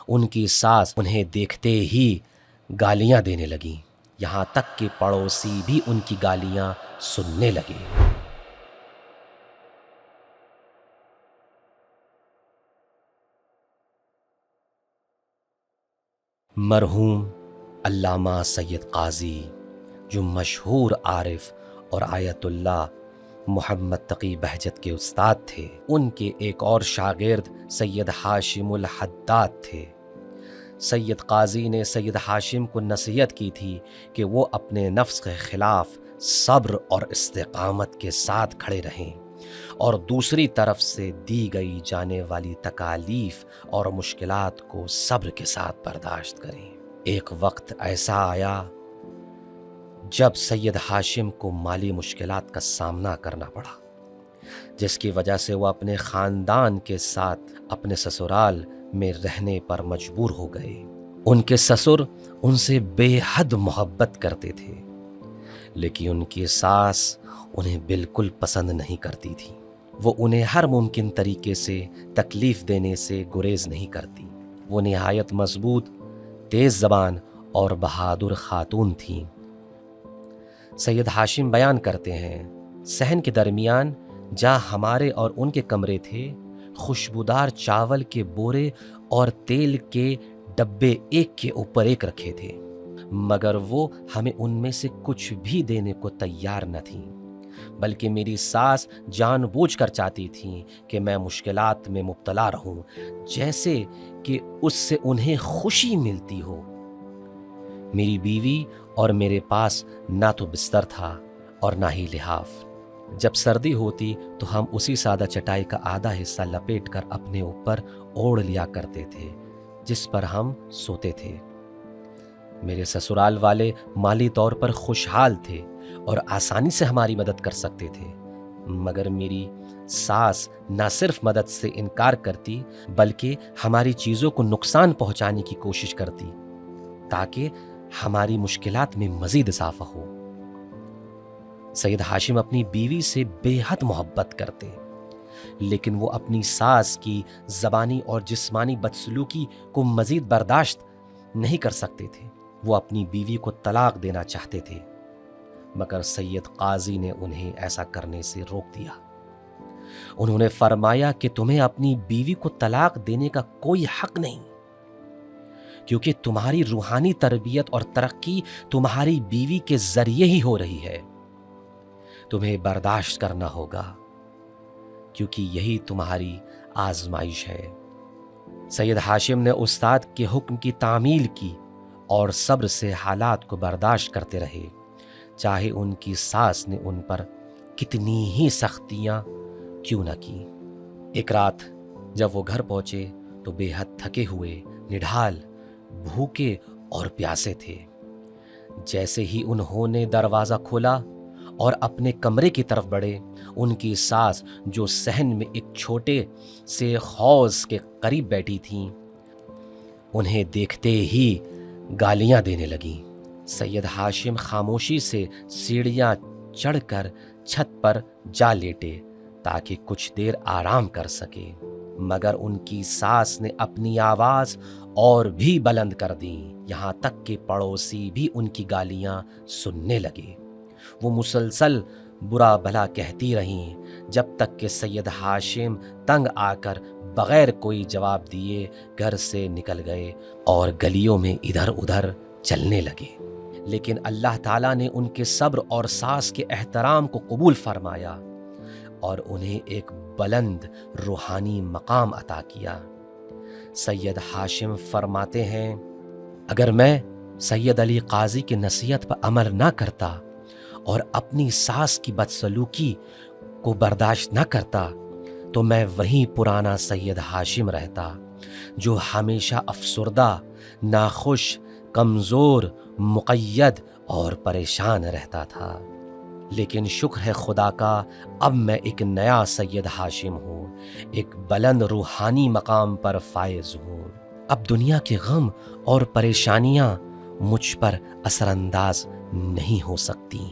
ان کی ساس انہیں دیکھتے ہی گالیاں دینے لگیں، یہاں تک کہ پڑوسی بھی ان کی گالیاں سننے لگے۔ مرحوم علامہ سید قاضی، جو مشہور عارف اور آیت اللہ محمد تقی بہجت کے استاد تھے، ان کے ایک اور شاگرد سید ہاشم الحداد تھے۔ سید قاضی نے سید ہاشم کو نصیحت کی تھی کہ وہ اپنے نفس کے خلاف صبر اور استقامت کے ساتھ کھڑے رہیں، اور دوسری طرف سے دی گئی جانے والی تکالیف اور مشکلات کو صبر کے ساتھ برداشت کریں۔ ایک وقت ایسا آیا جب سید ہاشم کو مالی مشکلات کا سامنا کرنا پڑا، جس کی وجہ سے وہ اپنے خاندان کے ساتھ اپنے سسرال میں رہنے پر مجبور ہو گئے۔ ان کے سسر ان سے بے حد محبت کرتے تھے، لیکن ان کی ساس انہیں بالکل پسند نہیں کرتی تھی۔ وہ انہیں ہر ممکن طریقے سے تکلیف دینے سے گریز نہیں کرتی۔ وہ نہایت مضبوط، تیز زبان اور بہادر خاتون تھیں۔ سید ہاشم بیان کرتے ہیں، صحن کے درمیان جہاں ہمارے اور ان کے کمرے تھے، خوشبودار چاول کے بورے اور تیل کے ڈبے ایک کے اوپر ایک رکھے تھے، مگر وہ ہمیں ان میں سے کچھ بھی دینے کو تیار نہ تھیں، بلکہ میری ساس جان بوجھ کر چاہتی تھیں کہ میں مشکلات میں مبتلا رہوں، جیسے کہ اس سے انہیں خوشی ملتی ہو۔ میری بیوی اور میرے پاس نہ تو بستر تھا اور نہ ہی لحاف۔ جب سردی ہوتی تو ہم اسی سادہ چٹائی کا آدھا حصہ لپیٹ کر اپنے اوپر اوڑھ لیا کرتے تھے، جس پر ہم سوتے تھے۔ میرے سسرال والے مالی طور پر خوشحال تھے اور آسانی سے ہماری مدد کر سکتے تھے، مگر میری ساس نہ صرف مدد سے انکار کرتی بلکہ ہماری چیزوں کو نقصان پہنچانے کی کوشش کرتی تاکہ ہماری مشکلات میں مزید اضافہ ہو۔ سید ہاشم اپنی بیوی سے بے حد محبت کرتے، لیکن وہ اپنی ساس کی زبانی اور جسمانی بدسلوکی کو مزید برداشت نہیں کر سکتے تھے۔ وہ اپنی بیوی کو طلاق دینا چاہتے تھے، مگر سید قاضی نے انہیں ایسا کرنے سے روک دیا۔ انہوں نے فرمایا کہ تمہیں اپنی بیوی کو طلاق دینے کا کوئی حق نہیں، کیونکہ تمہاری روحانی تربیت اور ترقی تمہاری بیوی کے ذریعے ہی ہو رہی ہے۔ تمہیں برداشت کرنا ہوگا، کیونکہ یہی تمہاری آزمائش ہے۔ سید ہاشم نے استاد کے حکم کی تعمیل کی اور صبر سے حالات کو برداشت کرتے رہے، چاہے ان کی ساس نے ان پر کتنی ہی سختیاں کیوں نہ کی۔ ایک رات جب وہ گھر پہنچے تو بے حد تھکے ہوئے، نڈھال، بھوکے اور پیاسے تھے۔ جیسے ہی انہوں نے دروازہ کھولا اور اپنے کمرے کی طرف بڑھے، ان کی ساس جو صحن میں ایک چھوٹے سے حوض کے قریب بیٹھی تھیں، انہیں دیکھتے ہی گالیاں دینے لگیں۔ سید ہاشم خاموشی سے سیڑھیاں چڑھ کر چھت پر جا لیٹے تاکہ کچھ دیر آرام کر سکے، مگر ان کی ساس نے اپنی آواز اور بھی بلند کر دی، یہاں تک کہ پڑوسی بھی ان کی گالیاں سننے لگے۔ وہ مسلسل برا بھلا کہتی رہیں جب تک کہ سید ہاشم تنگ آ کر بغیر کوئی جواب دیے گھر سے نکل گئے اور گلیوں میں ادھر ادھر چلنے لگے۔ لیکن اللہ تعالیٰ نے ان کے صبر اور ساس کے احترام کو قبول فرمایا اور انہیں ایک بلند روحانی مقام عطا کیا۔ سید ہاشم فرماتے ہیں، اگر میں سید علی قاضی کی نصیحت پر عمل نہ کرتا اور اپنی ساس کی بدسلوکی کو برداشت نہ کرتا تو میں وہیں پرانا سید ہاشم رہتا، جو ہمیشہ افسردہ، ناخوش، کمزور، مقید اور پریشان رہتا تھا۔ لیکن شکر ہے خدا کا، اب میں ایک نیا سید ہاشم ہوں، ایک بلند روحانی مقام پر فائز ہوں۔ اب دنیا کے غم اور پریشانیاں مجھ پر اثر انداز نہیں ہو سکتی۔